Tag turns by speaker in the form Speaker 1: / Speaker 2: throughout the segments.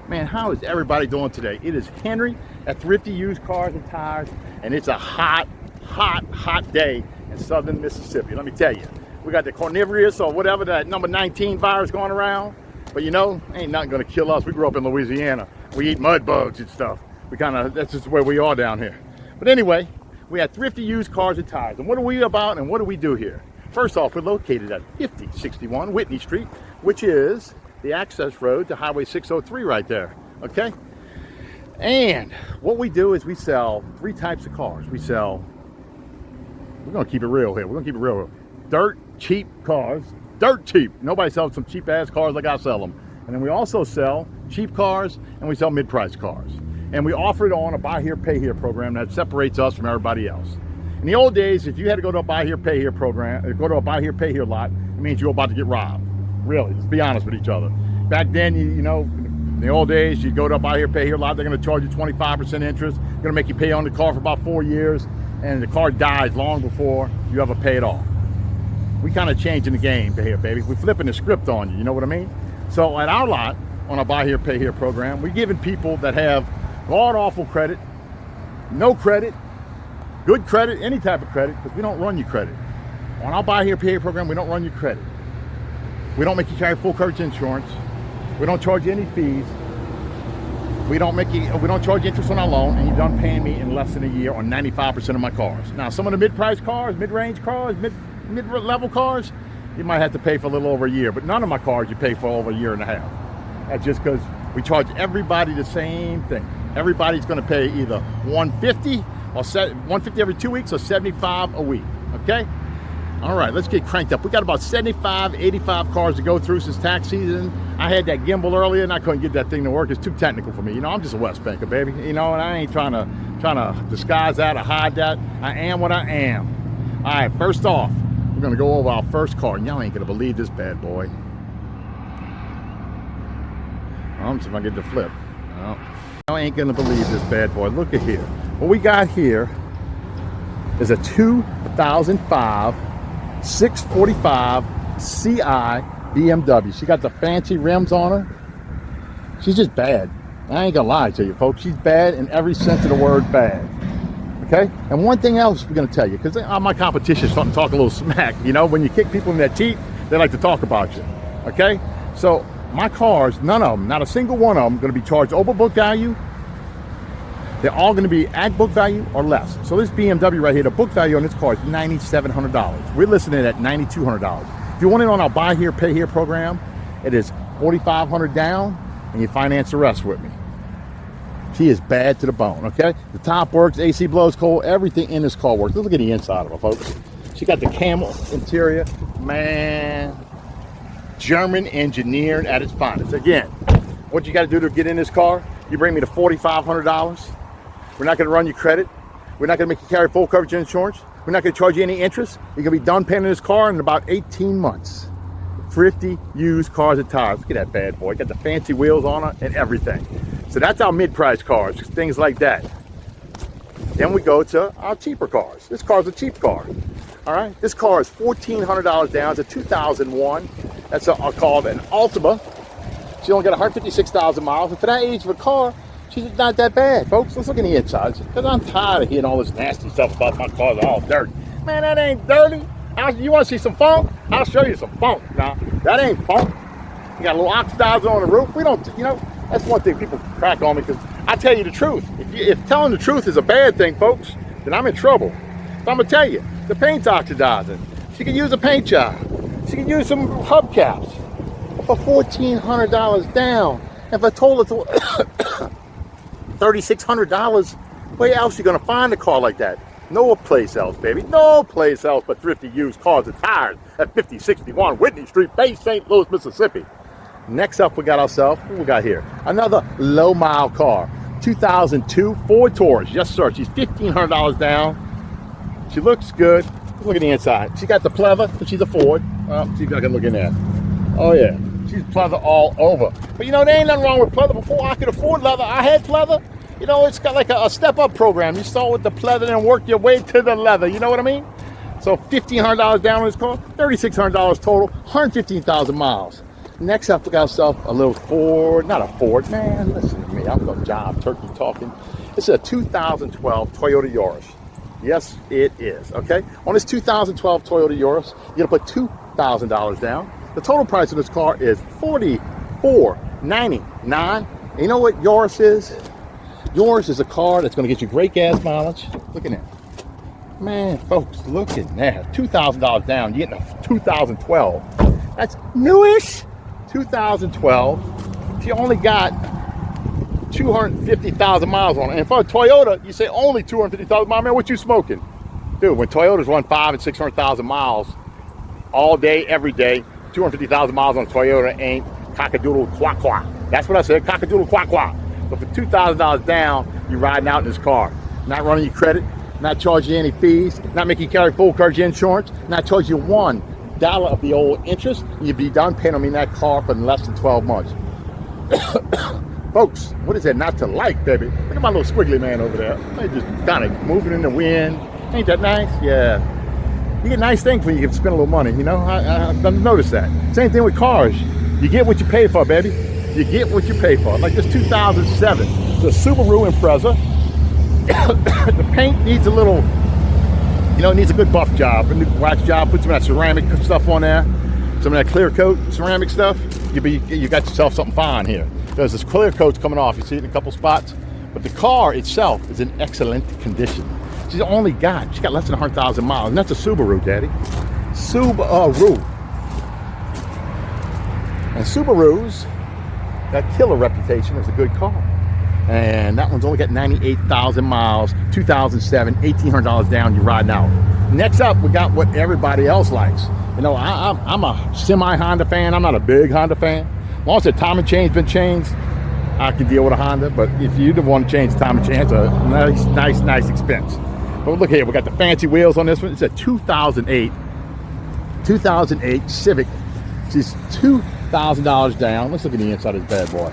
Speaker 1: Man, how is everybody doing today? It is Henry at Thrifty Used Cars and Tires, and it's a hot day in southern Mississippi. Let me tell you, we got the carnivorous or whatever, that number 19 virus going around, but you know, ain't nothing gonna kill us. We grew up in Louisiana. We eat mud bugs and stuff. That's just where we are down here. But anyway, we have Thrifty Used Cars and Tires, and what are we about and what do we do here? First off, we're located at 5061 Whitney Street, which is the access road to Highway 603 right there, okay? And what we do is we sell three types of cars. We're gonna keep it real here. We're gonna keep it real. Dirt cheap cars, dirt cheap. Nobody sells some cheap ass cars like I sell them. And then we also sell cheap cars and we sell mid-price cars. And we offer it on a buy here, pay here program that separates us from everybody else. In the old days, if you had to go to a buy here, pay here program, go to a buy here, pay here lot, it means you're about to get robbed. Really, let's be honest with each other. Back then, you know, in the old days, you go to a buy here, pay here lot, they're gonna charge you 25% interest, they're gonna make you pay on the car for about 4 years, and the car dies long before you ever pay it off. We kind of changing the game here, baby. We're flipping the script on you, you know what I mean? So at our lot, on a buy here, pay here program, we're giving people that have god-awful credit, no credit, good credit, any type of credit, because we don't run your credit. On our buy here, pay here program, we don't run your credit. We don't make you carry full coverage insurance. We don't charge you any fees. We don't charge you interest on our loan, and you're done paying me in less than a year on 95% of my cars. Now, some of the mid-price cars, mid-range cars, mid-level cars, you might have to pay for a little over a year, but none of my cars you pay for over a year and a half. That's just because we charge everybody the same thing. Everybody's gonna pay either $150 or $150 every 2 weeks or $75 a week, okay? All right, let's get cranked up. We got about 75, 85 cars to go through since tax season. I had that gimbal earlier and I couldn't get that thing to work. It's too technical for me. You know, I'm just a West Banker, baby. You know, and I ain't trying to disguise that or hide that. I am what I am. All right, first off, we're gonna go over our first car. And y'all ain't gonna believe this bad boy. Let's see if I get the flip. No. Y'all ain't gonna believe this bad boy. Look at here. What we got here is a 2005 645 Ci BMW. She got the fancy rims on her. She's just bad. I ain't gonna lie to you, folks. She's bad in every sense of the word bad. Okay? And one thing else we're gonna tell you, because my competition is starting to talk a little smack. You know, when you kick people in their teeth, they like to talk about you. Okay? So my cars, none of them, not a single one of them, gonna be charged over book value. They're all going to be at book value or less. So this BMW right here, the book value on this car is $9,700. We're listing it at $9,200. If you want it on our buy here, pay here program, it is $4,500 down, and you finance the rest with me. She is bad to the bone, okay? The top works, AC blows cold, everything in this car works. Let's look at the inside of her, folks. She got the camel interior, man. German engineered at its finest. Again, what you got to do to get in this car, you bring me to $4,500. We're not going to run your credit. We're not going to make you carry full coverage insurance. We're not going to charge you any interest. You're going to be done paying this car in about 18 months. Thrifty Used Cars and Tires. Look at that bad boy. Got the fancy wheels on it and everything. So that's our mid-price cars, things like that. Then we go to our cheaper cars. This car's a cheap car. All right. This car is $1,400 down. It's a 2001. That's called an Altima. She only got 156,000 miles. And for that age of a car, she's not that bad, folks. Let's look at the inside. Because I'm tired of hearing all this nasty stuff about my cars all dirty. Man, that ain't dirty. You want to see some funk? I'll show you some funk. Now, that ain't funk. You got a little oxidizer on the roof. We don't, you know, that's one thing people crack on me because I tell you the truth. If telling the truth is a bad thing, folks, then I'm in trouble. So I'm going to tell you, the paint's oxidizing. She can use a paint job. She can use some hubcaps. For $1,400 down, and for a total of $3,600, where else are you gonna find a car like that? No place else, baby. No place else but Thrifty Used Cars and Tires at 5061 Whitney Street, Bay St. Louis, Mississippi. Next up, we got ourselves, what we got here? Another low mile car, 2002 Ford Taurus. Yes, sir. She's $1,500 down. She looks good. Let's look at the inside. She got the pleather, but she's a Ford. See if I can look in there. Oh yeah. She's pleather all over. But you know, there ain't nothing wrong with pleather. Before I could afford leather, I had pleather. You know, it's got like a step-up program. You start with the pleather and work your way to the leather. You know what I mean? So $1,500 down on this car, $3,600 total, 115,000 miles. Next up, we got ourselves a little Ford, not a Ford, man, listen to me, I'm no job turkey talking. This is a 2012 Toyota Yaris. Yes, it is, okay? On this 2012 Toyota Yaris, you're gonna put $2,000 down. The total price of this car is $44.99. And you know what Yaris is? Yaris is a car that's gonna get you great gas mileage. Look at that. Man, folks, look at that. $2,000 down, you're getting a 2012. That's newish. 2012. She only got 250,000 miles on it. And for a Toyota, you say only 250,000 miles. Man, what you smoking? Dude, when Toyotas run 500,000 and 600,000 miles all day, every day, 250,000 miles on a Toyota ain't cockadoodle quack quack. That's what I said, cockadoodle quack quack. But for $2,000 down, you're riding out in this car. Not running your credit, not charging you any fees, not making you carry full coverage insurance, not charging you $1 of the old interest. You'd be done paying on me in that car for less than 12 months. Folks, what is that not to like, baby? Look at my little squiggly man over there. They just kind of moving in the wind. Ain't that nice? Yeah. You get nice things when you can spend a little money, you know? I've noticed that. Same thing with cars. You get what you pay for, baby. You get what you pay for. Like this 2007, it's a Subaru Impreza. The paint needs a little, you know, it needs a good buff job, a new wax job. Put some of that ceramic stuff on there, some of that clear coat ceramic stuff. You got yourself something fine here. There's this clear coat's coming off. You see it in a couple spots, but the car itself is in excellent condition. She got less than 100,000 miles, and that's a Subaru, Daddy. Subaru. And Subarus got killer reputation as a good car. And that one's only got 98,000 miles, 2007, $1,800 down, you're riding out. Next up, we got what everybody else likes. You know, I'm a semi-Honda fan. I'm not a big Honda fan. As long as the timing chain's been changed, I can deal with a Honda. But if you don't want to change the timing chain, it's a nice expense. But look here, we got the fancy wheels on this one. It's a 2008 Civic. She's $2,000 down. Let's look at the inside of this bad boy.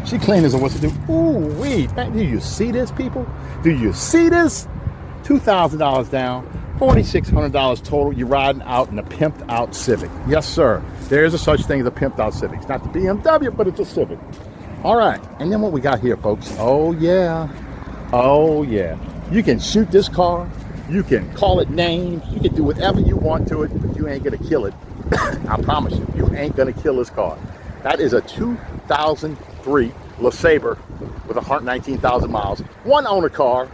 Speaker 1: She clean as a what's to do. Ooh wee! Do you see this, people? Do you see this? $2,000 down, $4,600 total. You're riding out in a pimped out Civic. Yes, sir. There is a such thing as a pimped out Civic. It's not the BMW, but it's a Civic. All right, and then what we got here, folks? Oh yeah, oh yeah. You can shoot this car. You can call it names. You can do whatever you want to it, but you ain't gonna kill it. I promise you, you ain't gonna kill this car. That is a 2003 LeSabre with 119,000 miles. One owner car,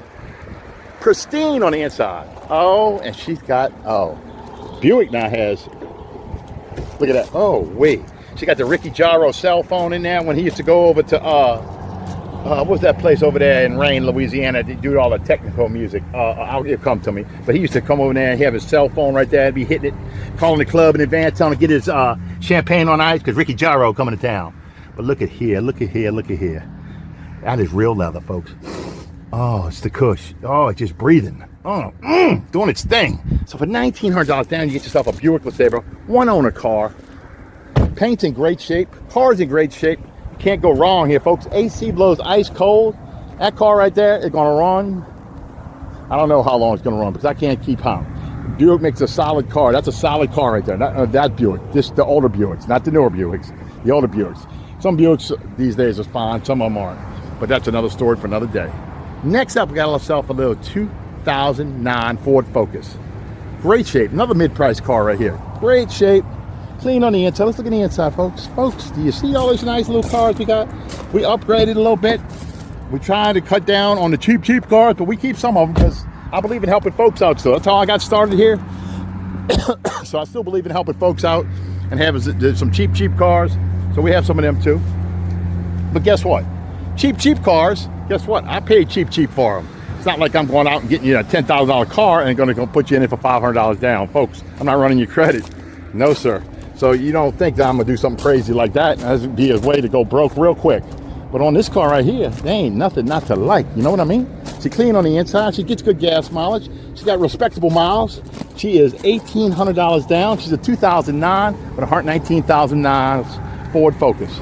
Speaker 1: pristine on the inside. Oh, and she's got, Buick now has, look at that. Oh, wait. She got the Ricky Jarrow cell phone in there when he used to go over to, what's that place over there in Rain, Louisiana, to do all the technical music. It'll come to me. But he used to come over there and have his cell phone right there and be hitting it, calling the club in advance, telling him to get his champagne on ice because Ricky Jarrow coming to town. But look at here, look at here, look at here. That is real leather, folks. Oh, it's the cush. Oh, it's just breathing. Oh, doing its thing. So for $1,900 down, you get yourself a Buick LeSabre, one owner car. Paint's in great shape. Car's in great shape. You can't go wrong here, folks. AC blows ice cold. That car right there is gonna run. I don't know how long it's gonna run because I can't keep count. Buick makes a solid car. That's a solid car right there. That Buick. This the older Buicks, not the newer Buicks. The older Buicks. Some Buicks these days are fine. Some of them aren't. But that's another story for another day. Next up, we got ourselves a little 2009 Ford Focus. Great shape. Another mid-price car right here. Great shape. Clean on the inside. Let's look at the inside, folks. Folks, do you see all these nice little cars we got? We upgraded a little bit. We're trying to cut down on the cheap cars, but we keep some of them because I believe in helping folks out still. That's how I got started here. So I still believe in helping folks out and having some cheap cars. So we have some of them too. But guess what? Cheap cars, guess what? I paid cheap for them. It's not like I'm going out and getting you a $10,000 car and going to put you in it for $500 down. Folks, I'm not running your credit. No, sir. So you don't think that I'm going to do something crazy like that. That'd be a way to go broke real quick. But on this car right here, there ain't nothing not to like. You know what I mean? She's clean on the inside. She gets good gas mileage. She's got respectable miles. She is $1,800 down. She's a 2009 with 119,000 miles Ford Focus.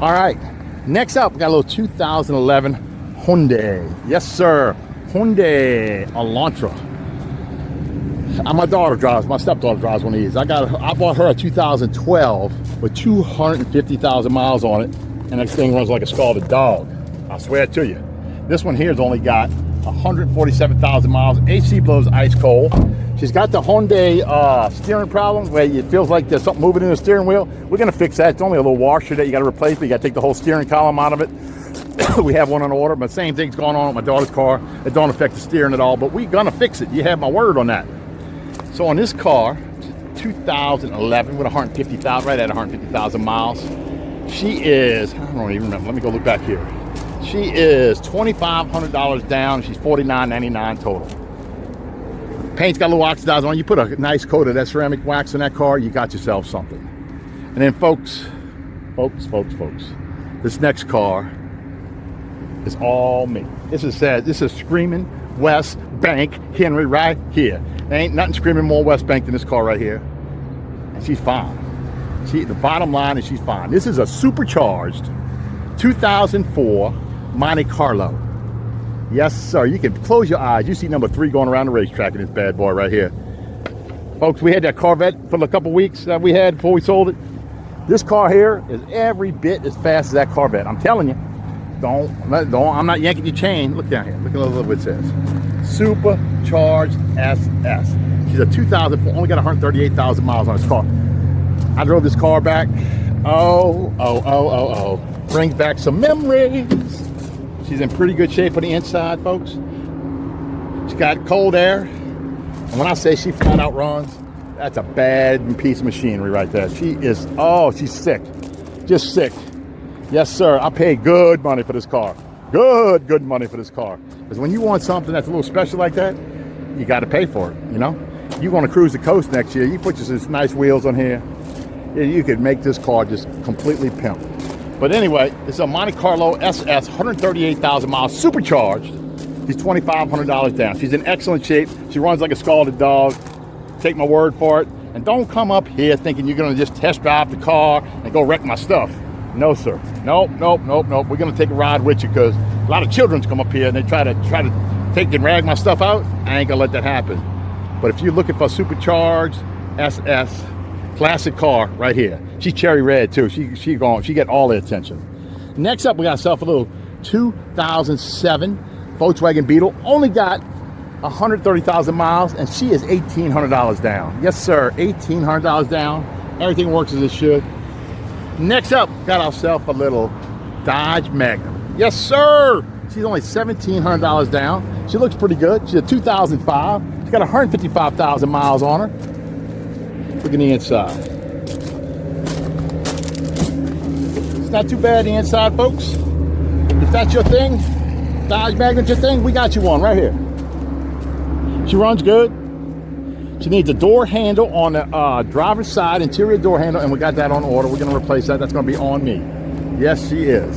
Speaker 1: All right. Next up, we got a little 2011 Hyundai. Yes, sir. Hyundai Elantra. My daughter drives, my stepdaughter drives one of these. I bought her a 2012 with 250,000 miles on it, and that thing runs like a scalded dog. I swear to you. This one here has only got 147,000 miles. AC blows ice cold. She's got the Hyundai steering problem where it feels like there's something moving in the steering wheel. We're gonna fix that. It's only a little washer that you gotta replace, but you gotta take the whole steering column out of it. We have one on order, but same thing's going on with my daughter's car. It don't affect the steering at all, but we're gonna fix it. You have my word on that. So on this car, 2011 with 150,000, right at 150,000 miles, she is, I don't even remember, let me go look back here. She is $2,500 down, she's $49.99 total. Paint's got a little oxidized on. You put a nice coat of that ceramic wax in that car, you got yourself something. And then folks, this next car is all me. This is screaming West Bank Henry right here. There ain't nothing screaming more West Bank than this car right here. And she's fine. The bottom line is she's fine. This is a supercharged 2004 Monte Carlo. Yes, sir. You can close your eyes. You see number 3 going around the racetrack in this bad boy right here. Folks, we had that Corvette for a couple weeks that we had before we sold it. This car here is every bit as fast as that Corvette. I'm telling you. I'm not yanking your chain. Look down here. Look at what it says. Supercharged SS. She's a 2004, only got 138,000 miles on this car. I drove this car back. Brings back some memories. She's in pretty good shape on the inside, folks. She's got cold air. And when I say she flat out runs, that's a bad piece of machinery right there. She is, she's sick. Just sick. Yes, sir. I paid good money for this car. Good money for this car. Because when you want something that's a little special like that, you got to pay for it, you know? You want to cruise the coast next year, you put some nice wheels on here, you could make this car just completely pimp. But anyway, it's a Monte Carlo SS, 138,000 miles, supercharged. She's $2,500 down. She's in excellent shape. She runs like a scalded dog. Take my word for it. And don't come up here thinking you're going to just test drive the car and go wreck my stuff. No, sir. Nope. We're going to take a ride with you because a lot of children come up here and they try to take and drag my stuff out. I ain't going to let that happen. But if you're looking for a supercharged SS, classic car right here. She's cherry red too. She get all the attention. Next up, we got ourselves a little 2007 Volkswagen Beetle. Only got 130,000 miles, and she is $1,800 down. Yes, sir, $1,800 down. Everything works as it should. Next up, got ourselves a little Dodge Magnum. Yes, sir. She's only $1,700 down. She looks pretty good. She's a 2005. She's got 155,000 miles on her. Look at the inside. It's not too bad, the inside, folks. If that's your thing, Dodge Magnum's your thing, we got you one right here. She runs good. She needs a door handle on the driver's side, interior door handle, and we got that on order. We're going to replace that. That's going to be on me. Yes, she is.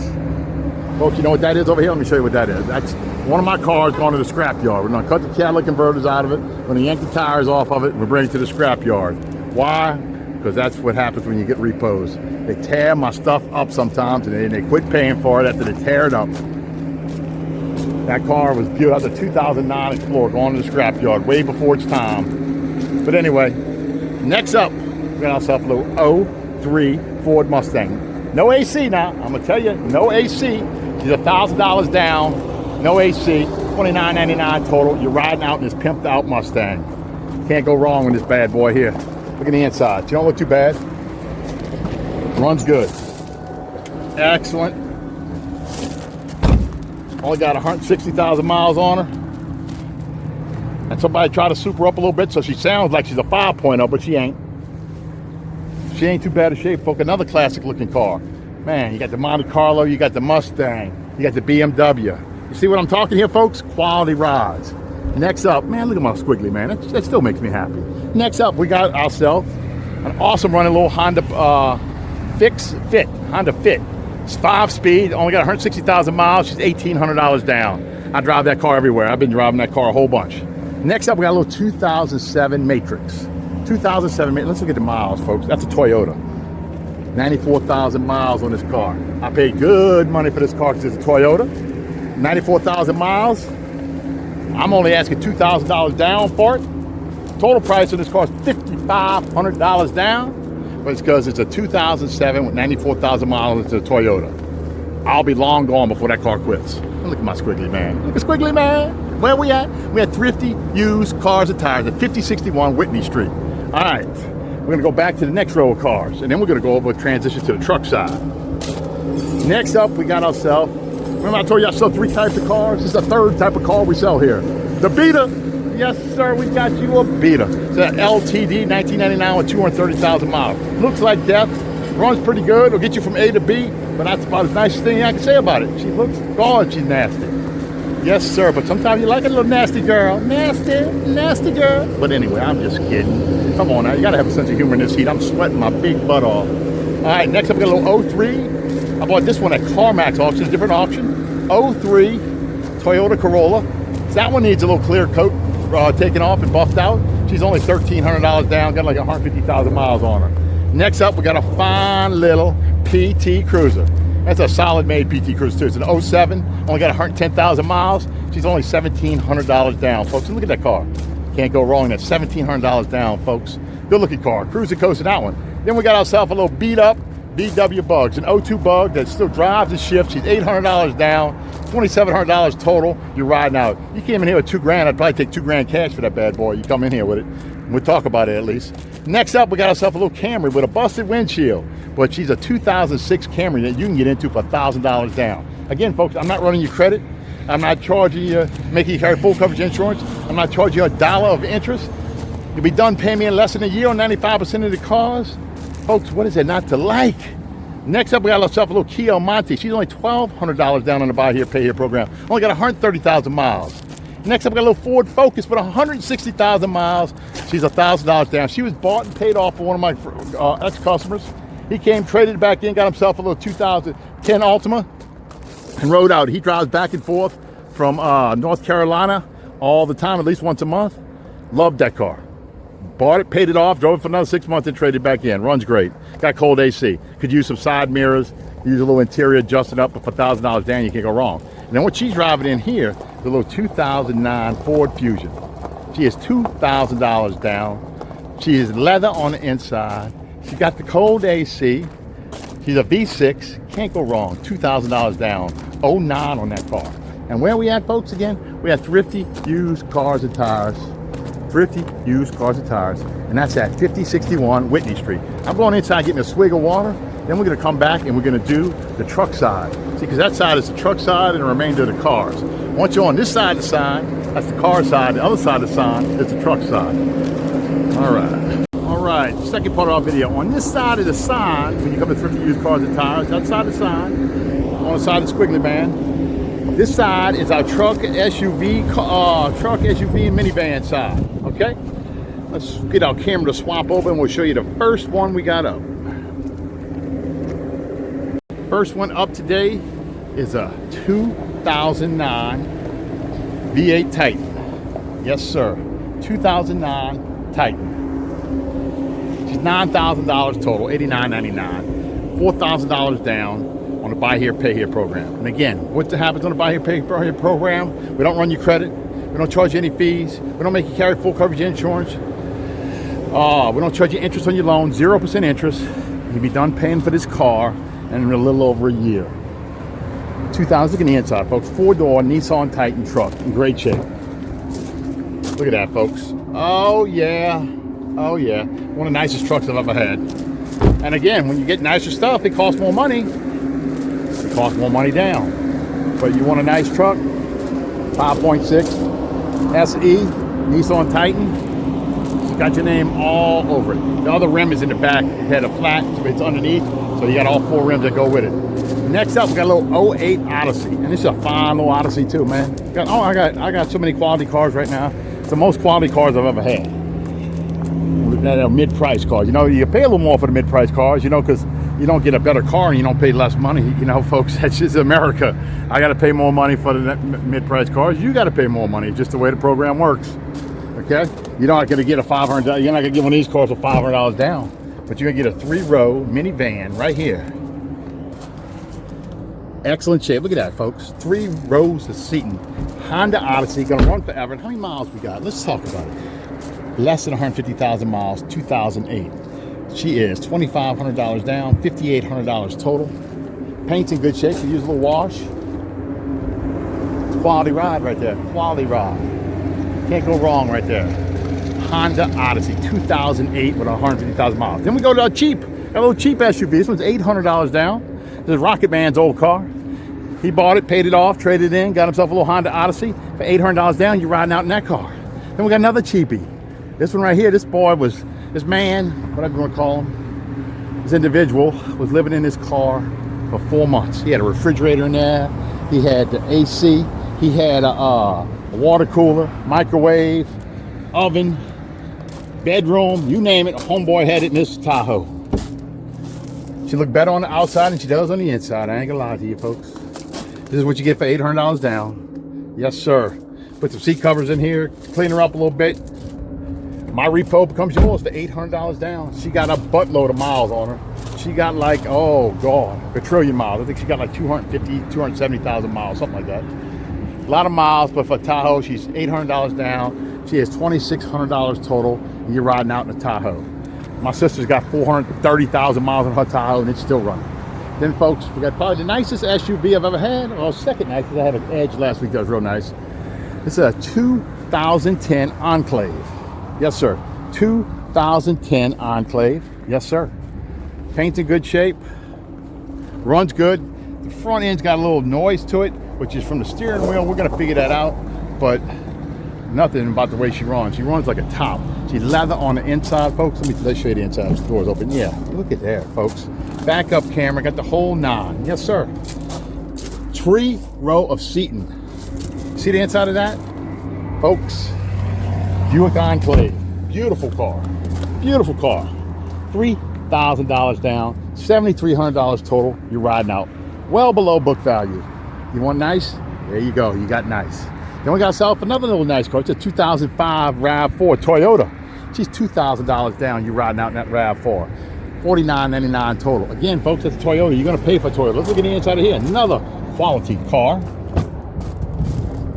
Speaker 1: Folks, you know what that is over here? Let me show you what that is. That's one of my cars going to the scrap yard. We're going to cut the catalytic converters out of it. We're going to yank the tires off of it, and we're bringing it to the scrap yard. Why? Because that's what happens when you get repos. They tear my stuff up sometimes, and they quit paying for it after they tear it up. That car was built out of the 2009 Explorer going to the scrap yard way before its time. But anyway, next up, we got ourselves a little 03 Ford Mustang. No AC now. I'm going to tell you, no AC. She's $1,000 down, no AC, $29.99 total. You're riding out in this pimped out Mustang. Can't go wrong with this bad boy here. Look at the inside. She don't look too bad. Runs good. Excellent. Only got 160,000 miles on her. And somebody tried to super her up a little bit so she sounds like she's a 5.0, but she ain't. She ain't too bad a shape, folks. Another classic looking car. Man, you got the Monte Carlo, you got the Mustang, you got the BMW. You see what I'm talking here, folks? Quality rides. Next up, man, look at my squiggly, man. That still makes me happy. Next up, we got ourselves an awesome running little Honda Honda Fit. It's 5-speed, only got 160,000 miles. She's $1,800 down. I drive that car everywhere. I've been driving that car a whole bunch. Next up, we got a little 2007 Matrix. 2007 Matrix. Let's look at the miles, folks. That's a Toyota. 94,000 miles on this car. I paid good money for this car because it's a Toyota. 94,000 miles. I'm only asking $2,000 down for it. Total price of this car is $5,500 down, but it's because it's a 2007 with 94,000 miles. It's a Toyota. I'll be long gone before that car quits. Look at my squiggly man. Look at squiggly man. Where we at? We at Thrifty Used Cars and Tires at 5061 Whitney Street. All right, we're gonna go back to the next row of cars, and then we're gonna go over transition to the truck side. Next up, we got ourselves, remember I told you I sell 3 types of cars? This is the 3rd type of car we sell here. The Beta. Yes, sir, we got you a Beta. It's an LTD 1999 with 230,000 miles. Looks like death, runs pretty good. It'll get you from A to B, but that's about the nicest thing I can say about it. She looks, God, she's nasty. Yes, sir, but sometimes you like a little nasty girl. Nasty, nasty girl. But anyway, I'm just kidding. Come on now, you gotta have a sense of humor in this heat. I'm sweating my big butt off. All right, next up we got a little 03. I bought this one at CarMax auction, a different auction. 03 Toyota Corolla. So that one needs a little clear coat taken off and buffed out. She's only $1,300 down, got like 150,000 miles on her. Next up, we got a fine little PT Cruiser. That's a solid made PT Cruiser too. It's an 07, only got 110,000 miles. She's only $1,700 down, folks. And look at that car. Can't go wrong. That's $1,700 down, folks. Good looking car. Cruiser coast in that one. Then we got ourselves a little beat up VW Bugs, an 02 Bug that still drives and shifts. She's $800 down, $2,700 total. You're riding out. You came in here with $2,000. I'd probably take $2,000 cash for that bad boy. You come in here with it. We'll talk about it at least. Next up, we got ourselves a little Camry with a busted windshield. But she's a 2006 Camry that you can get into for $1,000 down. Again, folks, I'm not running your credit. I'm not charging you, making you carry full coverage insurance. I'm not charging you $1 of interest. You'll be done paying me in less than a year on 95% of the cars. Folks, what is it not to like? Next up, we got ourselves a little Kia Monte. She's only $1,200 down on the buy here, pay here program. Only got 130,000 miles. Next up, we got a little Ford Focus with 160,000 miles. She's $1,000 down. She was bought and paid off for one of my ex-customers. He came, traded it back in, got himself a little 2010 Altima, and rode out. He drives back and forth from North Carolina all the time, at least once a month. Loved that car. Bought it, paid it off, drove it for another 6 months, and traded it back in. Runs great. Got cold AC. Could use some side mirrors, use a little interior adjusted up, but for $1,000 down, you can't go wrong. And then what she's driving in here, the little 2009 Ford Fusion. She is $2,000 down. She is leather on the inside. She got the cold AC. She's a V6. Can't go wrong. $2,000 down. 09 on that car. And where are we at, folks, again? We're at Thrifty Used Cars and Tires. Thrifty Used Cars and Tires. And that's at 5061 Whitney Street. I'm going inside getting a swig of water. Then we're going to come back and we're going to do the truck side. See, because that side is the truck side and the remainder of the cars. Once you're on this side of the sign, that's the car side. The other side of the sign is the truck side. All right. All right, second part of our video. On this side of the sign, when you come to Thrifty Used Cars and Tires, that side of the sign, on the side of the squiggly man, this side is our truck, SUV, and minivan side, okay? Let's get our camera to swap over and we'll show you the first one we got up. First one up today is a 2009 V8 Titan. Yes, sir, 2009 Titan. She's $9,000 total, $89.99, $4,000 down on the buy here, pay here program. And again, what happens on the buy here, pay here program? We don't run your credit. We don't charge you any fees. We don't make you carry full coverage insurance. We don't charge you interest on your loan, 0% interest. You'll be done paying for this car in a little over a year. 2000, look at the inside, folks. 4-door Nissan Titan truck in great shape. Look at that, folks. Oh, yeah. Oh yeah, one of the nicest trucks I've ever had. And again, when you get nicer stuff, it costs more money. It costs more money down. But you want a nice truck, 5.6 SE, Nissan Titan. It's got your name all over it. The other rim is in the back. It had a flat, so it's underneath. So you got all 4 rims that go with it. Next up, we got a little 08 Odyssey. And this is a fine little Odyssey too, man. I got so many quality cars right now. It's the most quality cars I've ever had. That are mid-price cars. You know, you pay a little more for the mid-price cars, you know, because you don't get a better car and you don't pay less money. You know, folks, that's just America. I got to pay more money for the mid-price cars. You got to pay more money, just the way the program works. Okay? You're not going to get a $500. You're not going to get one of these cars for $500 down, but you're going to get a 3-row minivan right here. Excellent shape. Look at that, folks. 3 rows of seating. Honda Odyssey, going to run forever. And how many miles we got? Let's talk about it. less than 150,000 miles, 2008. She is $2,500 down, $5,800 total. Paint's in good shape, you use a little wash. Quality ride right there, quality ride. Can't go wrong right there. Honda Odyssey, 2008 with 150,000 miles. Then we go to a little cheap SUV. This one's $800 down. This is Rocket Man's old car. He bought it, paid it off, traded it in, got himself a little Honda Odyssey for $800 down. You're riding out in that car. Then we got another cheapie. This one right here, this man, whatever you want to call him, this individual was living in his car for 4 months. He had a refrigerator in there. He had the AC. He had a water cooler, microwave, oven, bedroom, you name it. Homeboy had it in this Tahoe. She looked better on the outside than she does on the inside. I ain't gonna lie to you folks. This is what you get for $800 down. Yes, sir. Put some seat covers in here, clean her up a little bit. My repo becomes yours for $800 down. She got a buttload of miles on her. She got like, oh God, a trillion miles. I think she got like 270,000 miles, something like that. A lot of miles, but for Tahoe, she's $800 down. She has $2,600 total, and you're riding out in a Tahoe. My sister's got 430,000 miles on her Tahoe, and it's still running. Then, folks, we got probably the nicest SUV I've ever had. Well, second nicest. I had an Edge last week that was real nice. It's a 2010 Enclave. Yes, sir. 2010 Enclave. Yes, sir. Paint's in good shape. Runs good. The front end's got a little noise to it, which is from the steering wheel. We're going to figure that out. But nothing about the way she runs. She runs like a top. She's leather on the inside, folks. Let's show you the inside. The door's open. Yeah, look at that, folks. Backup camera, got the whole nine. Yes, sir. 3 row of seating. See the inside of that? Folks, Buick Enclave. Beautiful car. Beautiful car. $3,000 down, $7,300 total. You're riding out. Well below book value. You want nice? There you go. You got nice. Then we got ourselves another little nice car. It's a 2005 RAV4 Toyota. She's $2,000 down. You're riding out in that RAV4. $49.99 total. Again, folks, that's a Toyota. You're going to pay for a Toyota. Let's look at the inside of here. Another quality car.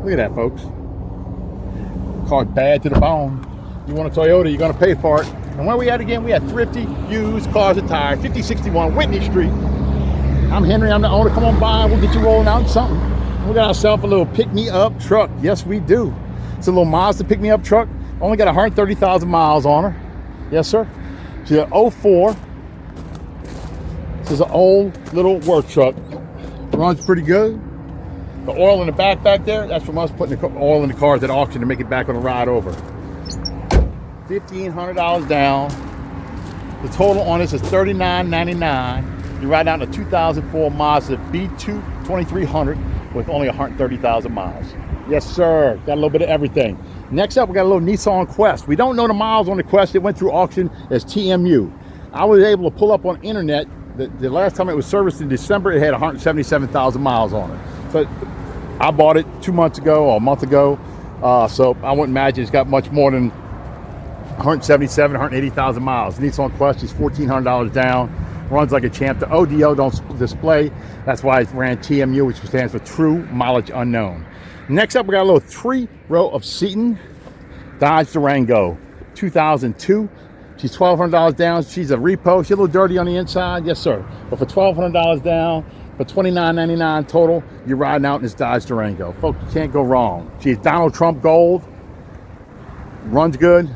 Speaker 1: Look at that, folks. Car's bad to the bone. You want a Toyota, you're going to pay for it. And where we at again? We at Thrifty Used Cars and Tires, 5061 Whitney Street. I'm Henry. I'm the owner. Come on by. We'll get you rolling out in something. We got ourselves a little pick-me-up truck. Yes, we do. It's a little Mazda pick-me-up truck. Only got 130,000 miles on her. Yes, sir. She's an 04. This is an old little work truck. Runs pretty good. The oil in the back there, that's from us putting the oil in the cars at auction to make it back on the ride over. $1,500 down. The total on this is $39.99. You ride down to 2004 Mazda B2 2300 with only 130,000 miles. Yes, sir. Got a little bit of everything. Next up, we got a little Nissan Quest. We don't know the miles on the Quest. It went through auction as TMU. I was able to pull up on internet. The last time it was serviced in December, it had 177,000 miles on it. So I bought it 2 months ago or a month ago. So I wouldn't imagine it's got much more than 177, 180,000 miles. Nissan Quest is $1,400 down. Runs like a champ. The ODO don't display. That's why it ran TMU, which stands for True Mileage Unknown. Next up, we got a little 3 row of seating. Dodge Durango, 2002. She's $1,200 down. She's a repo. She's a little dirty on the inside. Yes, sir. But for $1,200 down, for $29.99 total, you're riding out in this Dodge Durango. Folks, you can't go wrong. She's Donald Trump gold. Runs good.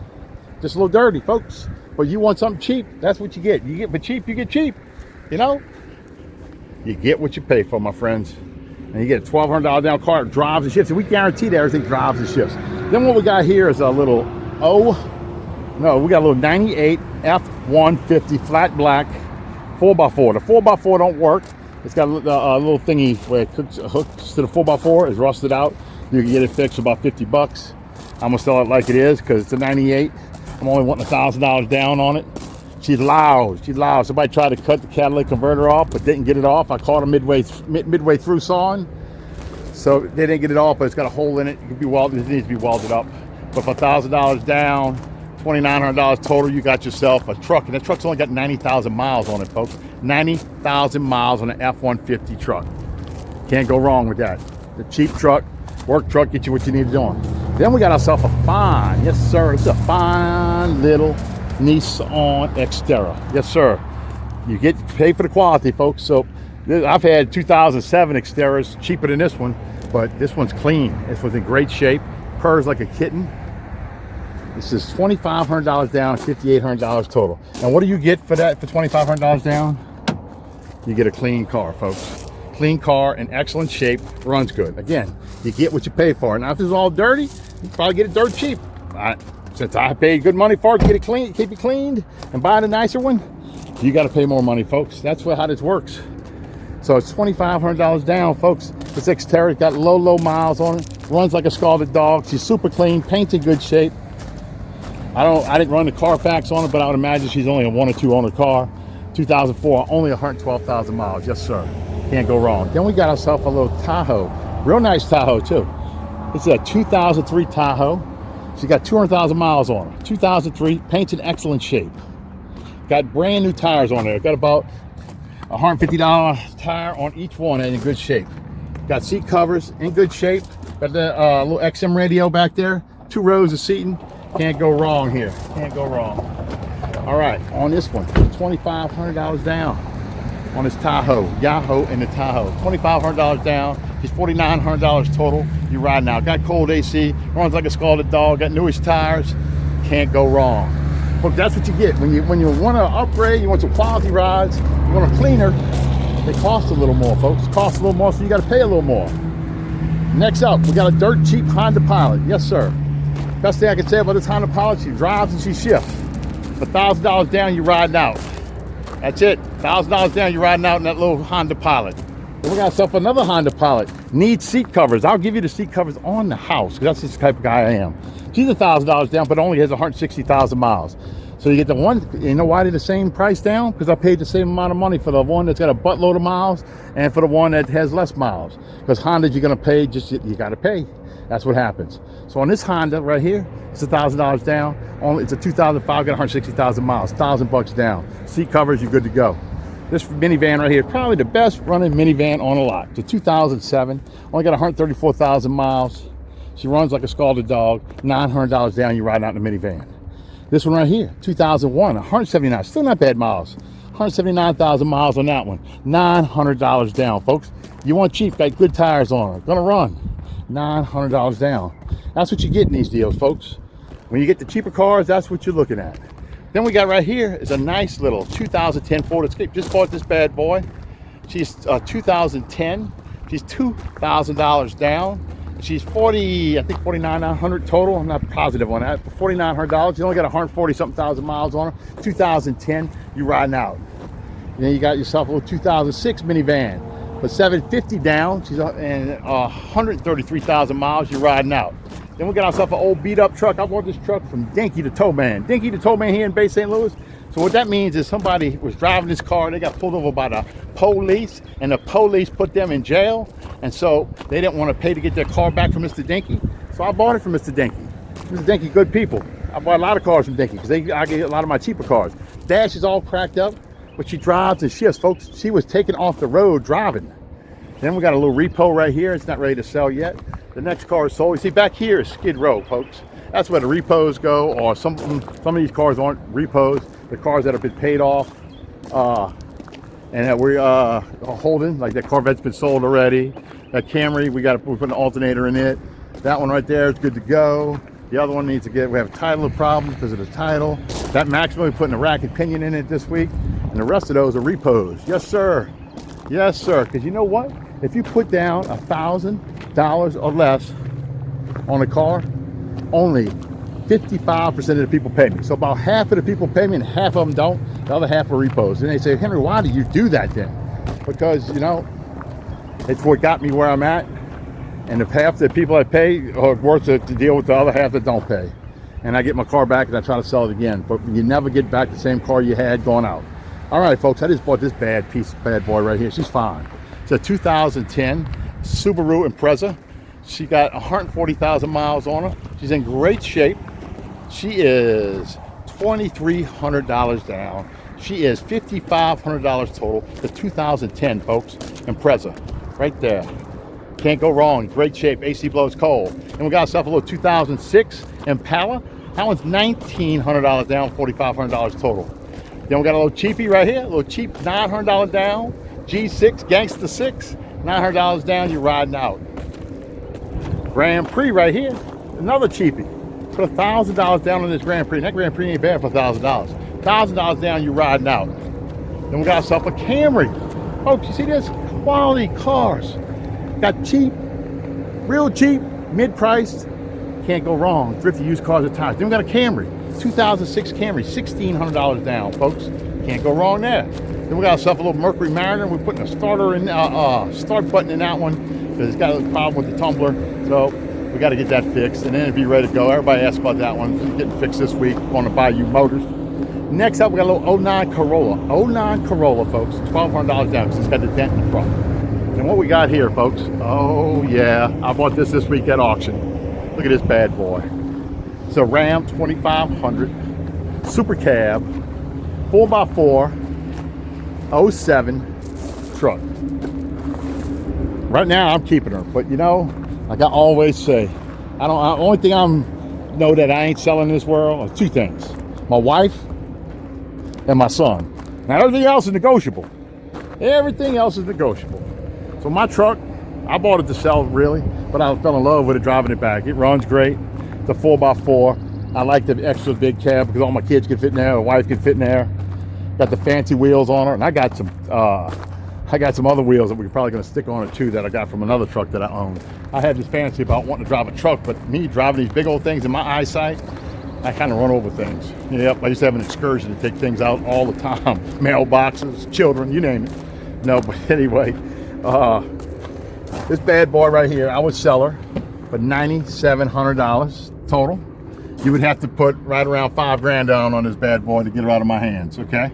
Speaker 1: Just a little dirty, folks. But you want something cheap, that's what you get. You get for cheap, you get cheap. You know? You get what you pay for, my friends. And you get a $1,200 down car, it drives and shifts. And we guarantee that everything drives and shifts. Then what we got here is a little we got a little 98 F-150 flat black 4x4. The 4x4 don't work. It's got a little thingy where it hooks to the 4x4. It's rusted out. You can get it fixed for about $50. I'm gonna sell it like it is because it's a 98. I'm only wanting $1,000 down on it. She's loud. She's loud. Somebody tried to cut the catalytic converter off, but didn't get it off. I caught them midway through sawing, so they didn't get it off. But it's got a hole in it. It could be welded. It needs to be welded up. But for $1,000 down, $2,900 total, you got yourself a truck, and that truck's only got 90,000 miles on it, folks. 90,000 miles on an F-150 truck. Can't go wrong with that. The cheap truck, work truck, get you what you need to do. Then we got ourselves a fine, yes sir, it's a fine fine little Nissan Xterra. Yes, sir. You get paid for the quality, folks. So I've had 2007 Xterras cheaper than this one, but this one's clean. This one's in great shape. Purrs like a kitten. This is $2,500 down, $5,800 total. And what do you get for that, for $2,500 down? You get a clean car, folks. Clean car in excellent shape, runs good. Again, you get what you pay for. Now, if it's all dirty, you probably get it dirt cheap. Since I paid good money for it, get it clean, keep it cleaned, and buy a nicer one, you got to pay more money, folks. That's how this works. So it's $2,500 down, folks. This Xterra got low miles on it. Runs like a scalded dog. She's super clean, paint's in good shape. I didn't run the Carfax on it, but I would imagine she's only a 1 or 2 owner car. 2004, only 112,000 miles. Yes, sir. Can't go wrong. Then we got ourselves a little Tahoe. Real nice Tahoe, too. It's a 2003 Tahoe. She got 200,000 miles on her. 2003, paint's in excellent shape. Got brand new tires on there. Got about $150 tire on each one and in good shape. Got seat covers in good shape. Got the little XM radio back there. 2 rows of seating. Can't go wrong here. Can't go wrong. All right, on this one, $2,500 down on this Tahoe. Yahoo and the Tahoe. $2,500 down. She's $4,900 total. You ride now. Got cold AC. Runs like a scalded dog. Got newish tires. Can't go wrong. Look, that's what you get when you want to upgrade. You want some quality rides. You want a cleaner. They cost a little more, folks. It costs a little more, so you got to pay a little more. Next up, we got a dirt cheap Honda Pilot. Yes, sir. Best thing I can say about this Honda Pilot, she drives and she shifts. $1,000 down, you're riding out. That's it. $1,000 down, you're riding out in that little Honda Pilot. Then we got ourselves another Honda Pilot. Needs seat covers. I'll give you the seat covers on the house, because that's the type of guy I am. She's $1,000 down, but only has 160,000 miles. So you get the one. You know why they're the same price down? Because I paid the same amount of money for the one that's got a buttload of miles and for the one that has less miles. Because Honda, you're gonna pay, you gotta pay. That's what happens. So on this Honda right here, it's $1,000 down. It's a 2005, got 160,000 miles, $1,000 down. Seat covers, you're good to go. This minivan right here is probably the best running minivan on a lot. It's a 2007, only got 134,000 miles. She runs like a scalded dog. $900 down, you're riding out in the minivan. This one right here, 2001, 179, still not bad miles. 179,000 miles on that one. $900 down, folks. You want cheap, got good tires on her, gonna run. $900 down. That's what you get in these deals, folks. When you get the cheaper cars, that's what you're looking at. Then we got right here is a nice little 2010 Ford Escape. Just bought this bad boy. She's 2010. She's $2,000 down. She's I think 4,900 total. I'm not positive on that. $4,900. You only got 140 something thousand miles on her. 2010. You riding out. And then you got yourself a little 2006 minivan. But 750 down. She's and 133,000 miles. You're riding out. Then we got ourselves an old beat up truck. I bought this truck from Dinky the Towman. Dinky the Towman here in Bay St. Louis. So what that means is somebody was driving this car. They got pulled over by the police, and the police put them in jail. And so they didn't want to pay to get their car back from Mr. Dinky. So I bought it from Mr. Dinky. Mr. Dinky, good people. I bought a lot of cars from Dinky because I get a lot of my cheaper cars. Dash is all cracked up, but she drives and shifts, folks. She was taken off the road driving. Then we got a little repo right here. It's not ready to sell yet. The next car is sold. You see, back here is Skid Row, folks. That's where the repos go, or some of these cars aren't repos. The cars that have been paid off and that we are holding, like that Corvette's been sold already. That Camry, we put an alternator in it. That one right there is good to go. The other one needs to we have a title problem because of the title. That Maxima, we put a rack and pinion in it this week. And the rest of those are repos. Yes, sir. Yes, sir. Because you know what? If you put down $1,000 or less on a car, only 55% of the people pay me. So about half of the people pay me and half of them don't. The other half are repos. And they say, Henry, why do you do that then? Because, you know, it's what got me where I'm at. And if half the people that pay are worth to deal with the other half that don't pay. And I get my car back and I try to sell it again. But you never get back the same car you had going out. All right, folks, I just bought this bad boy right here. She's fine. It's a 2010 Subaru Impreza. She got 140,000 miles on her. She's in great shape. She is $2,300 down. She is $5,500 total. The 2010, folks, Impreza, right there. Can't go wrong. Great shape. AC blows cold. And we got ourselves a little 2006 Impala. That one's $1,900 down, $4,500 total. Then we got a little cheapie right here, a little cheap $900 down. G6, Gangsta 6, $900 down, you're riding out. Grand Prix right here, another cheapie. Put $1,000 down on this Grand Prix. That Grand Prix ain't bad for $1,000. $1,000 down, you're riding out. Then we got ourselves a Camry. Folks, you see this? Quality cars. Got cheap, real cheap, mid-priced. Can't go wrong. Thrifty used cars and tires. Then we got a Camry, 2006 Camry, $1,600 down, folks. Can't go wrong there. Then we got ourselves a little Mercury Mariner. We're putting a starter in, start button in that one because it's got a problem with the tumbler. So we got to get that fixed, and then it'll be ready to go. Everybody asked about that one. It's getting fixed this week. Going to buy you motors. Next up, we got a little 09 Corolla. 09 Corolla, folks. $1,200 down because it's got the dent in the front. And what we got here, folks? Oh yeah, I bought this week at auction. Look at this bad boy. It's a Ram 2500 Super Cab 4x4 07 truck. Right now I'm keeping her, but you know, like I always say, only thing know that I ain't selling in this world are two things: my wife and my son. Now everything else is negotiable. Everything else is negotiable. So my truck, I bought it to sell really, but I fell in love with it driving it back. It runs great. It's a 4x4. I like the extra big cab because all my kids can fit in there, the wife can fit in there. Got the fancy wheels on her, and I got some other wheels that we're probably going to stick on it too that I got from another truck that I own. I had this fancy about wanting to drive a truck, but me driving these big old things in my eyesight, I kind of run over things. Yep, I used to have an excursion to take things out all the time. Mailboxes, children, you name it. No, but anyway, this bad boy right here, I would sell her for $9,700 total. You would have to put right around $5,000 down on this bad boy to get her out of my hands, okay?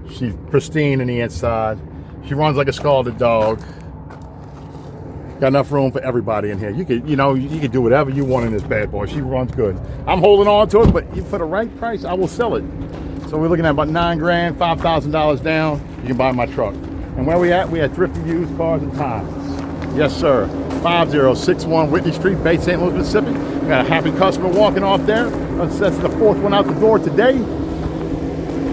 Speaker 1: She's pristine in the inside. She runs like a scalded dog. Got enough room for everybody in here. You could do whatever you want in this bad boy. She runs good. I'm holding on to it, but for the right price, I will sell it. So we're looking at about $9,000, $5,000 down. You can buy my truck. And where we at? We at Thrifty Used Cars and Tires. Yes, sir. 5061 Whitney Street, Bay St. Louis, Mississippi. We got a happy customer walking off there. That's the fourth one out the door today.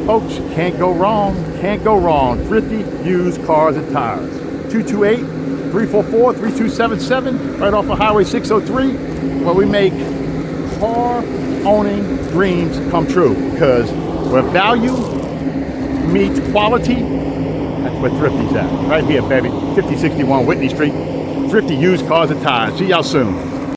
Speaker 1: Folks, can't go wrong. Can't go wrong. Thrifty Used Cars and Tires. 228-344-3277, right off of Highway 603, where we make car-owning dreams come true. Because where value meets quality, that's where Thrifty's at. Right here, baby. 5061 Whitney Street. Thrifty Used Cars and Tires. See y'all soon.